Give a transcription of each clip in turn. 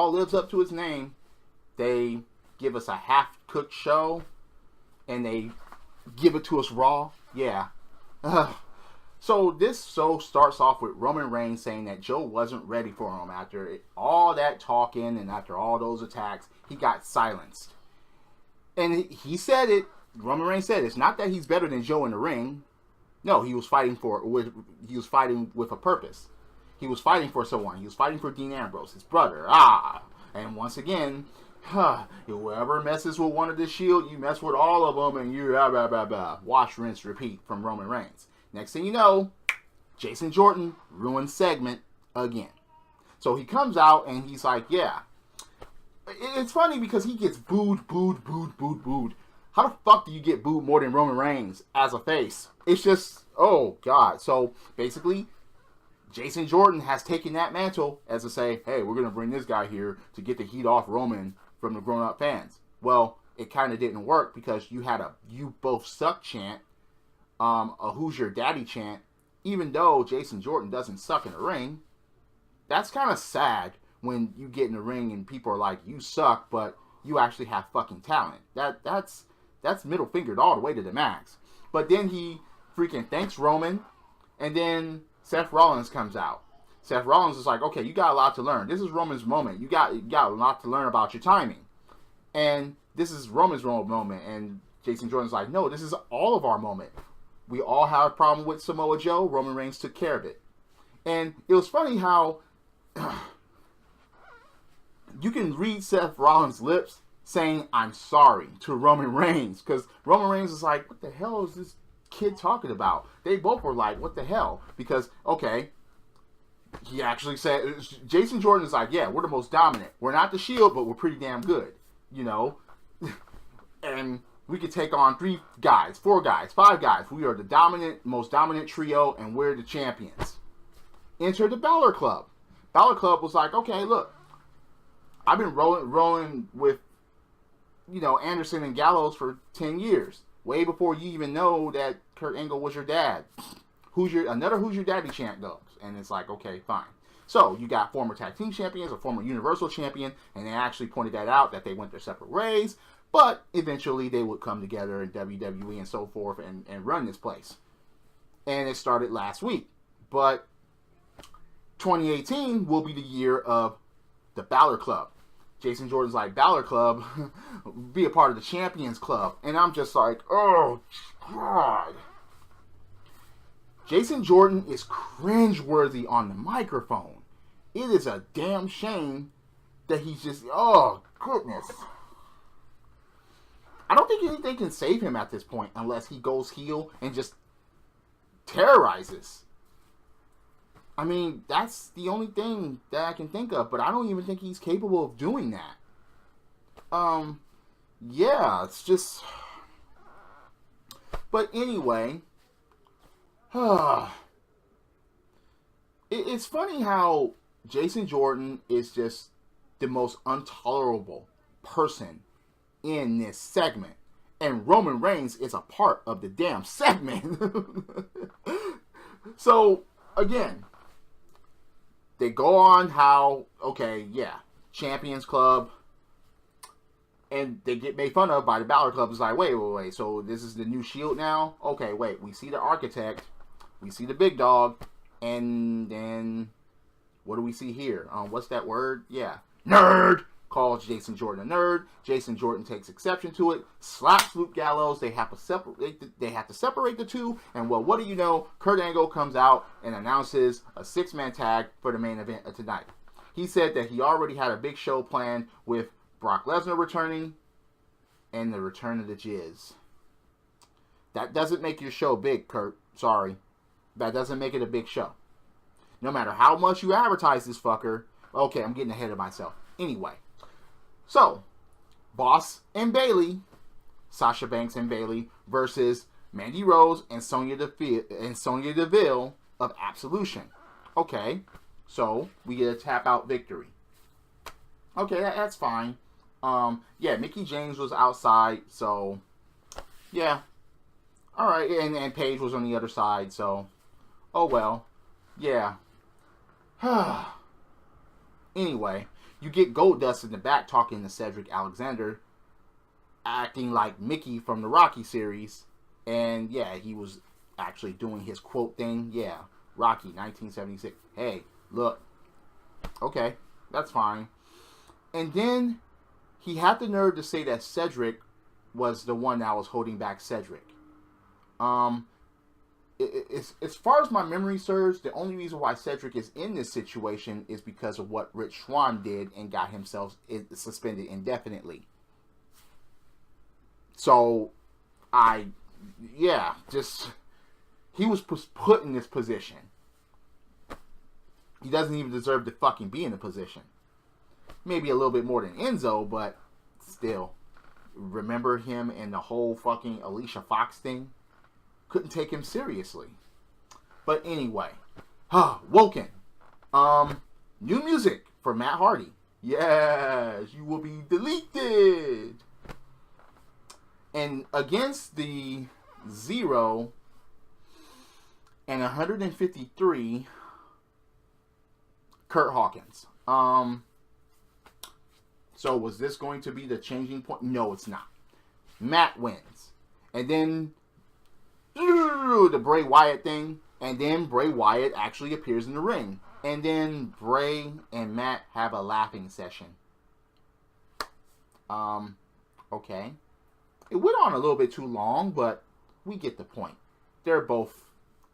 Raw lives up to its name. They give us a half-cooked show, and they give it to us raw. Yeah. So this show starts off with Roman Reigns saying that Joe wasn't ready for him after all that talking and after all those attacks. He got silenced. And he said it, Roman Reigns said, it's not that he's better than Joe in the ring. No, he was fighting with a purpose. He was fighting for someone. He was fighting for Dean Ambrose, his brother. And once again, whoever messes with one of the Shield, you mess with all of them, and you blah, blah, blah, blah. Wash, rinse, repeat from Roman Reigns. Next thing you know, Jason Jordan ruined segment again. So he comes out and he's like, yeah. It's funny because he gets booed. How the fuck do you get booed more than Roman Reigns as a face? It's just, oh God. So basically, Jason Jordan has taken that mantle as to say, hey, we're going to bring this guy here to get the heat off Roman from the grown-up fans. Well, it kind of didn't work because you had a "you both suck" chant, a "who's your daddy" chant, even though Jason Jordan doesn't suck in the ring. That's kind of sad when you get in the ring and people are like, you suck, but you actually have fucking talent. That's middle fingered all the way to the max. But then he freaking thanks Roman, and then Seth Rollins comes out. Seth Rollins is like, okay, you got a lot to learn. This is Roman's moment. You got a lot to learn about your timing. And this is Roman's moment. And Jason Jordan's like, no, this is all of our moment. We all have a problem with Samoa Joe. Roman Reigns took care of it. And it was funny how you can read Seth Rollins' lips saying, I'm sorry, to Roman Reigns. Because Roman Reigns is like, what the hell is this kid talking about? They both were like, what the hell? Because, okay, he actually said, Jason Jordan is like, yeah, we're the most dominant. We're not the Shield, but we're pretty damn good, you know? And we could take on 3 guys, 4 guys, 5 guys. We are the most dominant trio, and we're the champions. Enter the Balor Club. Balor Club was like, okay, look, I've been rolling with, you know, Anderson and Gallows for 10 years. Way before you even know that Kurt Angle was your dad. Who's your daddy chant goes. And it's like, okay, fine. So you got former tag team champions, a former Universal champion, and they actually pointed that out, that they went their separate ways, but eventually they would come together in WWE and so forth and run this place. And it started last week. But 2018 will be the year of the Balor Club. Jason Jordan's like, Balor Club, be a part of the Champions Club. And I'm just like, oh, God. Jason Jordan is cringeworthy on the microphone. It is a damn shame that he's just, oh, goodness. I don't think anything can save him at this point unless he goes heel and just terrorizes. I mean, that's the only thing that I can think of, but I don't even think he's capable of doing that. Yeah, it's just... But anyway... It's funny how Jason Jordan is just the most intolerable person in this segment. And Roman Reigns is a part of the damn segment. So, again, they go on how, okay, yeah, Champions Club, and they get made fun of by the Balor Club. It's like, wait, so this is the new Shield now? Okay, wait, we see the Architect, we see the Big Dog, and then, what do we see here? What's that word? Yeah, nerd! Calls Jason Jordan a nerd. Jason Jordan takes exception to it, slaps Luke Gallows. They have to separate the two, and well, what do you know? Kurt Angle comes out and announces a 6-man tag for the main event of tonight. He said that he already had a big show planned with Brock Lesnar returning and the return of the Jizz. That doesn't make your show big, Kurt. Sorry. That doesn't make it a big show. No matter how much you advertise this fucker. Okay, I'm getting ahead of myself. Anyway. So, Boss and Bayley, Sasha Banks and Bayley, versus Mandy Rose and Sonya Deville of Absolution. Okay, so we get a tap-out victory. Okay, that's fine. Yeah, Mickie James was outside, so, yeah. Alright, and Paige was on the other side, so, oh well. Yeah. Anyway, you get Goldust in the back talking to Cedric Alexander, acting like Mickey from the Rocky series. And yeah, he was actually doing his quote thing. Yeah, Rocky, 1976. Hey, look. Okay, that's fine. And then he had the nerve to say that Cedric was the one that was holding back Cedric. As far as my memory serves, the only reason why Cedric is in this situation is because of what Rich Swann did and got himself suspended indefinitely. So, he was put in this position. He doesn't even deserve to fucking be in the position. Maybe a little bit more than Enzo, but still. Remember him and the whole fucking Alicia Fox thing? Couldn't take him seriously. But anyway. Woken. New music for Matt Hardy. Yes, you will be deleted. And against the 0 and 153, Curt Hawkins. So was this going to be the changing point? No, it's not. Matt wins. And then the Bray Wyatt thing. And then Bray Wyatt actually appears in the ring. And then Bray and Matt have a laughing session. Okay. It went on a little bit too long, but we get the point. They're both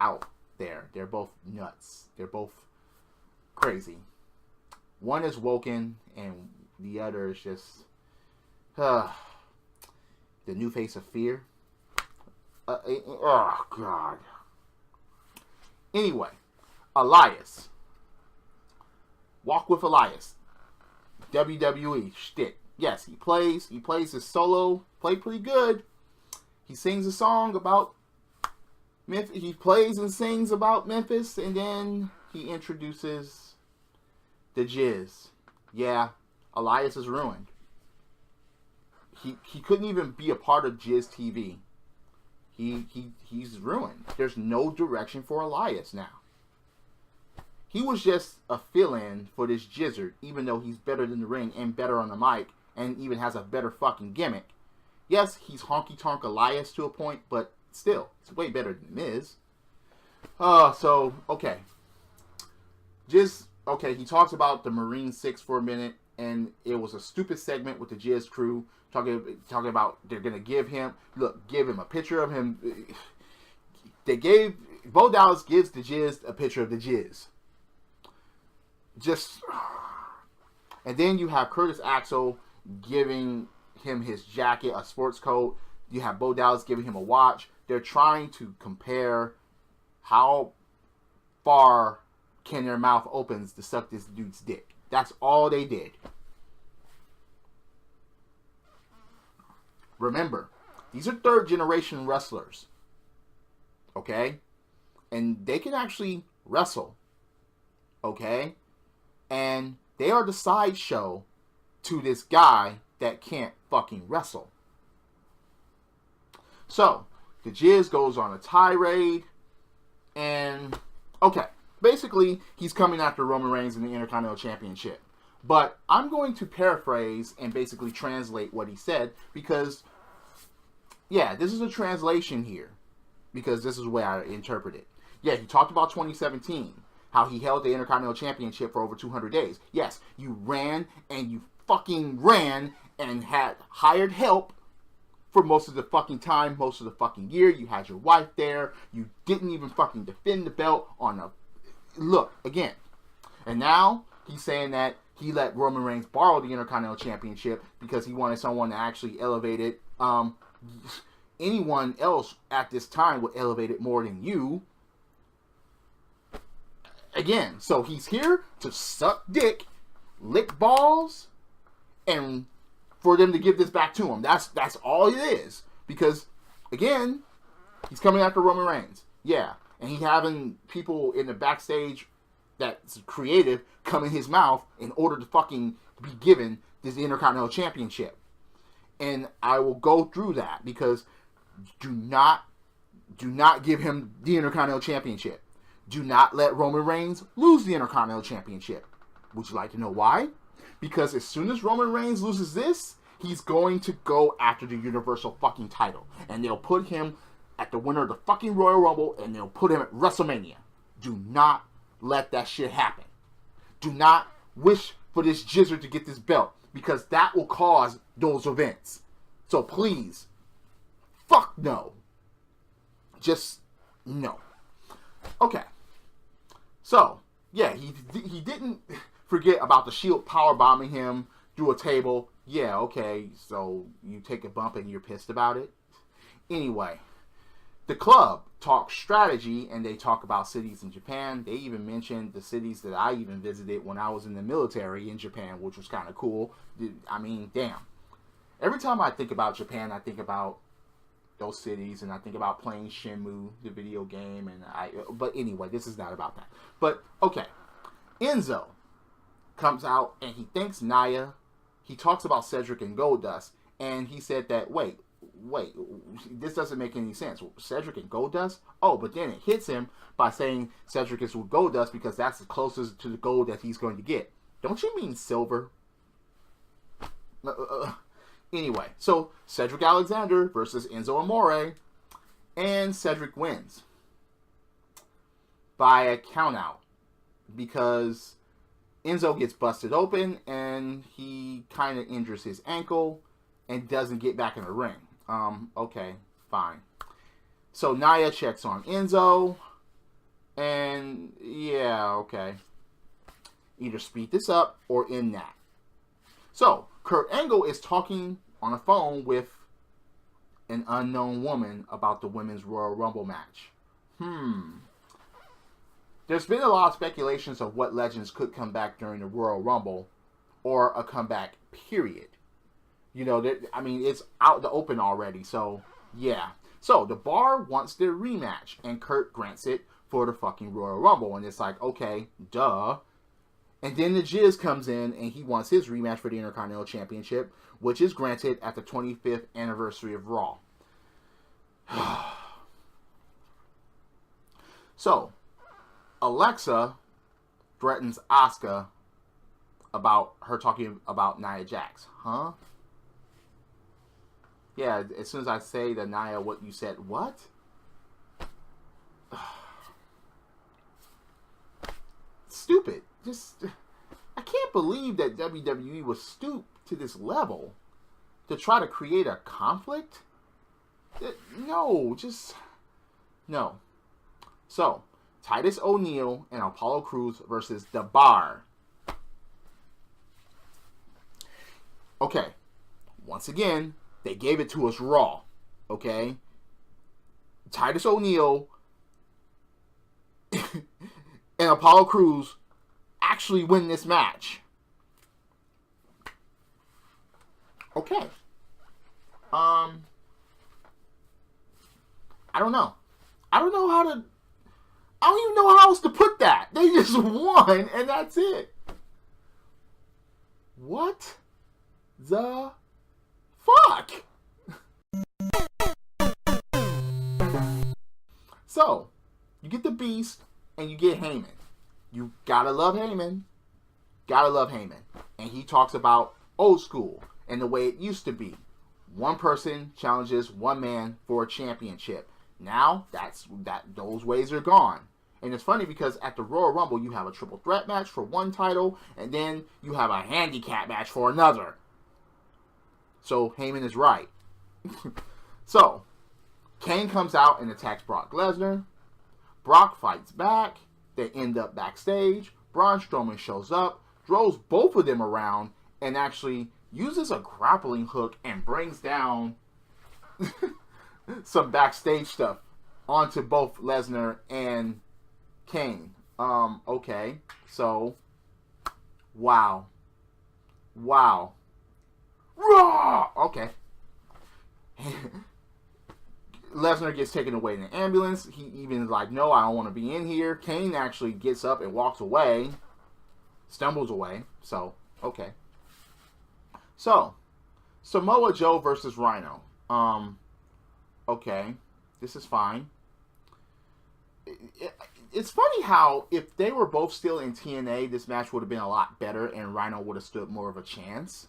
out there. They're both nuts. They're both crazy. One is Woken, and the other is just the new face of fear. Oh, God. Anyway, Elias. Walk with Elias. WWE shtick. Yes, he plays his solo, played pretty good. He sings a song about Memphis. He plays and sings about Memphis, and then he introduces the Jizz. Yeah, Elias is ruined. He couldn't even be a part of Jizz TV. He's ruined. There's no direction for Elias now. He was just a fill-in for this Jizzard, even though he's better than the ring and better on the mic and even has a better fucking gimmick. Yes, he's honky-tonk Elias to a point, but still, it's way better than Miz. Okay. Okay, he talks about the Marine 6 for a minute, and it was a stupid segment with the Jizz crew, talking about they're going to give him a picture of him. Bo Dallas gives the Jizz a picture of the Jizz. And then you have Curtis Axel giving him his jacket, a sports coat. You have Bo Dallas giving him a watch. They're trying to compare how far can their mouth opens to suck this dude's dick. That's all they did. Remember, these are third generation wrestlers. Okay? And they can actually wrestle. Okay? And they are the sideshow to this guy that can't fucking wrestle. So, the Jizz goes on a tirade. And, okay. Basically, he's coming after Roman Reigns in the Intercontinental Championship. But I'm going to paraphrase and basically translate what he said. Because, yeah, this is a translation here. Because this is the way I interpret it. Yeah, he talked about 2017. How he held the Intercontinental Championship for over 200 days. Yes, you ran and you fucking ran and had hired help for most of the fucking time, most of the fucking year. You had your wife there. You didn't even fucking defend the belt on a... Look, again. And now he's saying that he let Roman Reigns borrow the Intercontinental Championship because he wanted someone to actually elevate it. Anyone else at this time would elevate it more than you. Again, so he's here to suck dick, lick balls, and for them to give this back to him. That's all it is. Because, again, he's coming after Roman Reigns. Yeah. And he having people in the backstage that's creative come in his mouth in order to fucking be given this Intercontinental Championship. And I will go through that because do not give him the Intercontinental Championship. Do not let Roman Reigns lose the Intercontinental Championship. Would you like to know why? Because as soon as Roman Reigns loses this, he's going to go after the Universal fucking title. And they'll put him at the winner of the fucking Royal Rumble, and they'll put him at WrestleMania. Do not let that shit happen. Do not wish for this jizzer to get this belt, because that will cause those events. So please, fuck no. Just no. Okay. So, yeah, he didn't forget about the Shield power bombing him through a table. Yeah, okay, so you take a bump and you're pissed about it. Anyway, the club talks strategy, and they talk about cities in Japan. They even mentioned the cities that I even visited when I was in the military in Japan, which was kind of cool. I mean, damn. Every time I think about Japan, I think about those cities, and I think about playing Shenmue, the video game, but anyway, this is not about that. But, okay. Enzo comes out, and he thanks Nia. He talks about Cedric and Goldust, and he said that, wait, this doesn't make any sense. Cedric and Goldust? Oh, but then it hits him by saying Cedric is with Goldust because that's the closest to the gold that he's going to get. Don't you mean silver? Anyway, so Cedric Alexander versus Enzo Amore, and Cedric wins by a countout because Enzo gets busted open and he kind of injures his ankle and doesn't get back in the ring. Okay, fine. So Nia checks on Enzo, and yeah, okay. Either speed this up or end that. So Kurt Angle is talking on a phone with an unknown woman about the Women's Royal Rumble match. There's been a lot of speculations of what legends could come back during the Royal Rumble, or a comeback, period. You know, I mean, it's out the open already, so, yeah. So, the Bar wants their rematch, and Kurt grants it for the fucking Royal Rumble, and it's like, okay, duh. And then the Jizz comes in, and he wants his rematch for the Intercontinental Championship, which is granted at the 25th anniversary of Raw. So, Alexa threatens Asuka about her talking about Nia Jax. Huh? Yeah, as soon as I say to Nia what you said, what? Stupid. Just, I can't believe that WWE was stooped to this level to try to create a conflict. No, just, no. So, Titus O'Neil and Apollo Crews versus The Bar. Okay, once again, they gave it to us raw, okay? Titus O'Neil and Apollo Crews actually win this match. Okay. I don't know. I don't even know how else to put that. They just won, and that's it. What the fuck? So, you get the Beast, and you get Heyman. You gotta love Heyman. Gotta love Heyman. And he talks about old school and the way it used to be. One person challenges one man for a championship. Now, those ways are gone. And it's funny because at the Royal Rumble, you have a triple threat match for one title, and then you have a handicap match for another. So, Heyman is right. So, Kane comes out and attacks Brock Lesnar. Brock fights back. They end up backstage. Braun Strowman shows up, throws both of them around, and actually uses a grappling hook and brings down some backstage stuff onto both Lesnar and Kane. Okay. So, wow. Raw! Okay. Lesnar gets taken away in an ambulance. He even is like, no, I don't want to be in here. Kane actually gets up and walks away. Stumbles away. So, okay. So, Samoa Joe versus Rhino. Okay. This is fine. it's funny how if they were both still in TNA, this match would have been a lot better and Rhino would have stood more of a chance.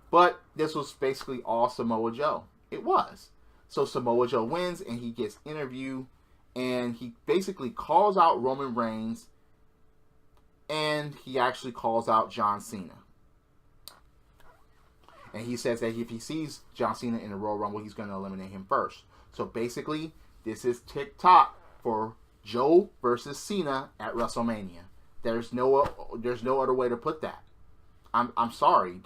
But this was basically all Samoa Joe. It was. So Samoa Joe wins and he gets interviewed and he basically calls out Roman Reigns and he actually calls out John Cena. And he says that if he sees John Cena in the Royal Rumble, he's going to eliminate him first. So basically, this is TikTok for Joe versus Cena at WrestleMania. There's no other way to put that. I'm sorry.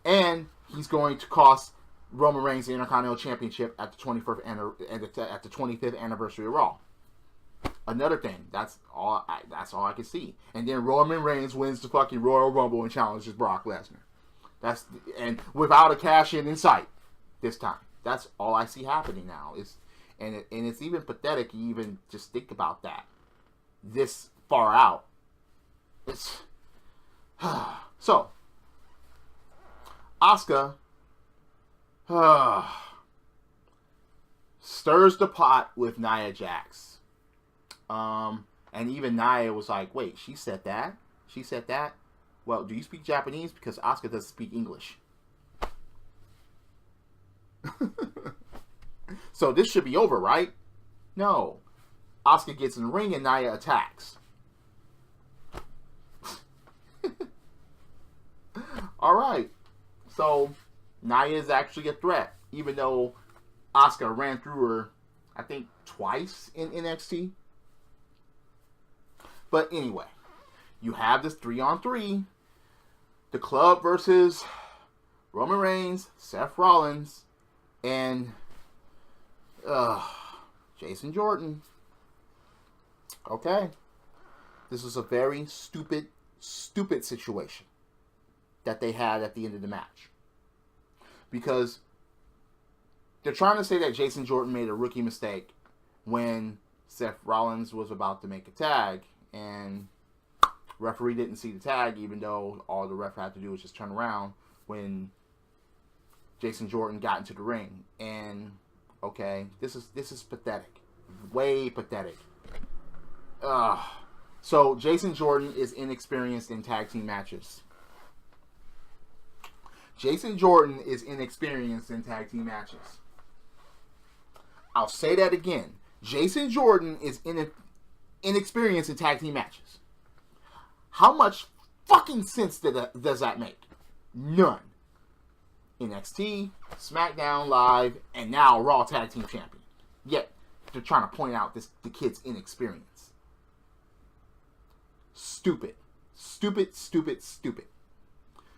And he's going to cost Roman Reigns the Intercontinental Championship at the 25th anniversary of Raw. Another thing. That's all I can see. And then Roman Reigns wins the fucking Royal Rumble and challenges Brock Lesnar. And without a cash in sight this time. That's all I see happening now. And it's even pathetic to even just think about that this far out. It's so Asuka stirs the pot with Nia Jax. And even Nia was like, wait, she said that? She said that? Well, do you speak Japanese? Because Asuka doesn't speak English. So this should be over, right? No. Asuka gets in the ring and Nia attacks. Alright. So Nia is actually a threat. Even though Asuka ran through her, I think, twice in NXT. But anyway. You have this 3-on-3. The Club versus Roman Reigns, Seth Rollins, and Jason Jordan. Okay. This was a very stupid situation that they had at the end of the match. Because they're trying to say that Jason Jordan made a rookie mistake when Seth Rollins was about to make a tag and referee didn't see the tag, even though all the ref had to do was just turn around when Jason Jordan got into the ring. And okay, this is pathetic, way pathetic. So Jason Jordan is inexperienced in tag team matches. Jason Jordan is inexperienced in tag team matches. I'll say that again. Jason Jordan is inexperienced in tag team matches. How much fucking sense does that make? None. NXT, SmackDown Live, and now Raw Tag Team Champion. Yet, they're trying to point out the kid's inexperience. Stupid. Stupid.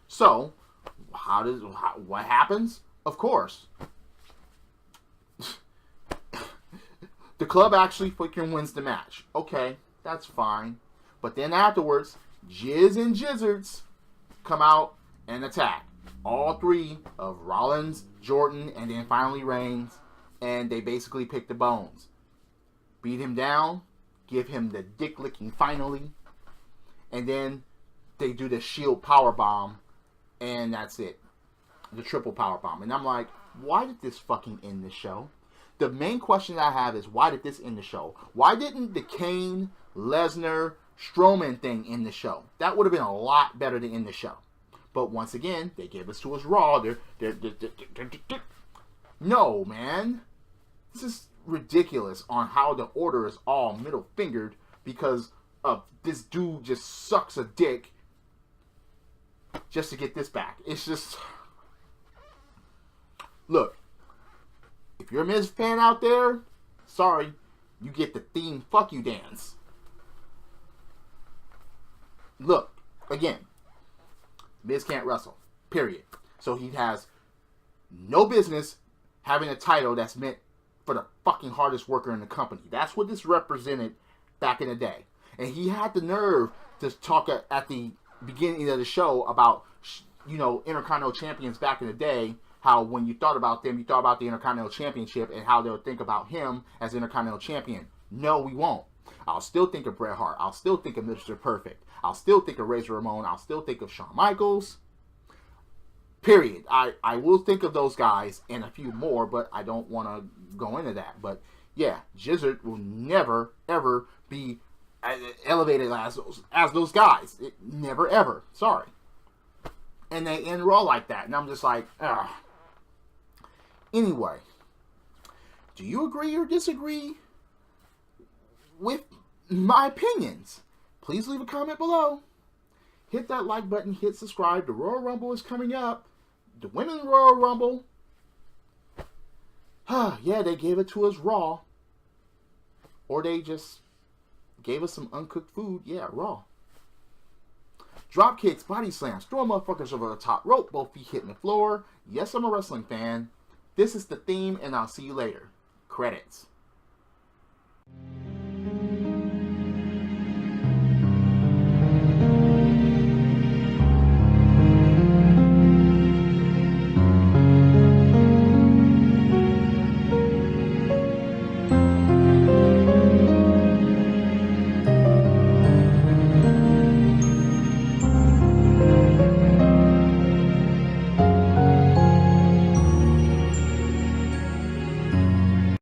So, what happens? Of course. The Club actually freaking wins the match. Okay, that's fine. But then afterwards, Jizz and Jizzards come out and attack. All three of Rollins, Jordan, and then finally Reigns. And they basically pick the bones. Beat him down. Give him the dick licking finally. And then they do the Shield powerbomb. And that's it. The triple powerbomb. And I'm like, why did this fucking end the show? The main question I have is, why did this end the show? Why didn't the Kane, Lesnar, Strowman thing in the show? That would have been a lot better to end the show. But once again, they gave us to us Raw. No, man. This is ridiculous on how the order is all middle fingered because of this dude just sucks a dick just to get this back. It's just... Look, if you're a Miz fan out there, sorry, you get the theme fuck you dance. Look, again, Miz can't wrestle, period. So he has no business having a title that's meant for the fucking hardest worker in the company. That's what this represented back in the day. And he had the nerve to talk at the beginning of the show about, Intercontinental champions back in the day, how when you thought about them, you thought about the Intercontinental Championship and how they would think about him as Intercontinental Champion. No, we won't. I'll still think of Bret Hart. I'll still think of Mr. Perfect. I'll still think of Razor Ramon. I'll still think of Shawn Michaels. Period. I will think of those guys and a few more, but I don't want to go into that. But yeah, Jizzard will never, ever be elevated as those guys. Never ever. Sorry. And they end Raw like that. And I'm just like, ugh. Anyway, do you agree or disagree with my opinions? Please leave a comment below. Hit that like button. Hit subscribe. The Royal Rumble is coming up. The Women's Royal Rumble. Yeah, they gave it to us raw. Or they just gave us some uncooked food. Yeah, raw. Drop kicks, body slams, throwing motherfuckers over the top rope, both feet hitting the floor. Yes, I'm a wrestling fan. This is the theme, and I'll see you later. Credits.